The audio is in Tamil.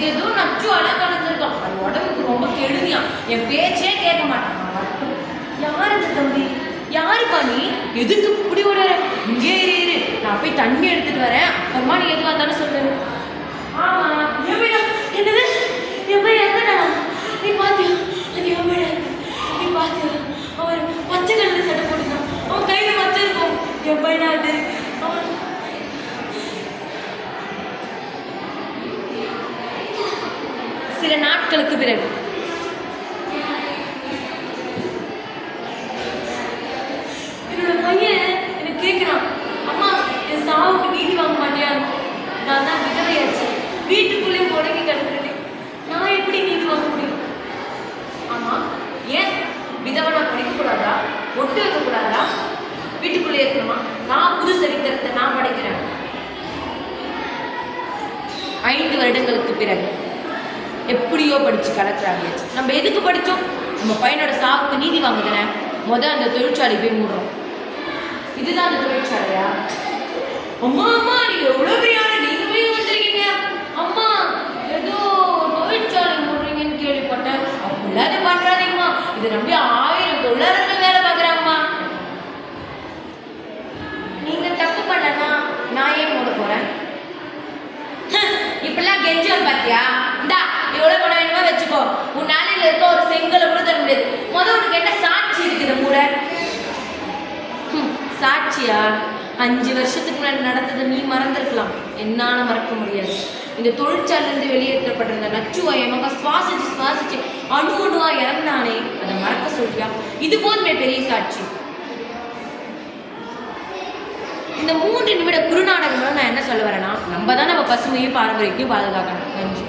எதோ நச்சு அழகானதுருக்கான். அது உடம்புக்கு ரொம்ப கெடுதியா. என் பேச்சே கேட்க மாட்டான். யாரு இந்த தம்பி? யாருப்பா நீ? எதுக்கு இப்படி விட? இங்கே இரு, நான் போய் தண்ணி எடுத்துட்டு வரேன், அப்புறமா நீ எதுவாக இருந்தாலும் சொல்லு. ஆமா என்னது எப்ப எங்கடா நீ பாத்தியா? அது எவ்வளோ நீ பாத்தியா? அவன் பச்சை கலர் சட்டை போட்டுதான், அவன் கையில வச்சிருக்கோம். எப்படா அது? அவன் சில நாட்களுக்கு பிறகு என்னோட பையன் எனக்கு கேட்கிறான், அம்மா என் சாவுக்கு நீதி வாங்க மாட்டியா? நான் தான் விதவையாச்சு, வீட்டுக்குள்ளே முடங்கி கிடக்குறேன், நான் எப்படி நீதி வாங்க முடியும்? ஆமா, ஏன் விதவனா படிக்கக்கூடாதா? ஒட்டு வைக்கக்கூடாதா? வீட்டுக்குள்ளே இருக்கணுமா? நான் புது சரித்திரத்தை நான் படைக்கிறேன். 5 வருடங்களுக்கு பிறகு எப்படியோ படிச்சு கலெக்டர். நம்ம எதுக்கு படித்தோம்? நம்ம பையனோட சாவுக்கு நீதி வாங்குதானே. அந்த தொழிற்சாலை போய் மூடுறோம். இதுதான் அந்த தொழிற்சாலையா? அம்மா அம்மா நீங்க எவ்வளவு பெரிய ஆளு, நீங்க போய் வந்திருக்கீங்க. அம்மா ஏதோ தொழிற்சாலை மூடுறீங்கன்னு கேள்விப்பட்டேன். அப்படிலாம் அதை பண்றாதீங்கம்மா, இதை நம்பி 1000 தொழிலாளர்கள் வேலை பார்க்குறாங்கம்மா. நீங்க தப்பு பண்ணனா நான் ஏன் மூட போறேன்? இப்பெல்லாம் கெஞ்சம் பாத்தியா? இந்தா எவ்வளவு பணம் வேணுமா வச்சுக்கோ, உன் நாளையில இருக்க ஒரு செங்கலை கூட தர முடியாது. உனக்கு என்ன சாட்சி இருக்குது கூட? சாட்சியா? 5 வருஷத்துக்கு முன்னாடி நடந்ததை நீ மறந்துருக்கலாம், என்னால மறக்க முடியாது. இந்த தொழிற்சாலையிலிருந்து வெளியேற்றப்பட்டிருந்த நச்சுவா என் மகன் சுவாசிச்சு அணுவா இறந்தானே, அதை மறக்க சொல்றியா? இது போதுமே பெரிய சாட்சி. இந்த 3 நிமிட குறுநாடகங்களும் நான் என்ன சொல்ல வரேன்னா, நம்ம தான் நம்ம பசுமையும் பாரம்பரியத்தையும் பாதுகாக்கணும். நன்றி.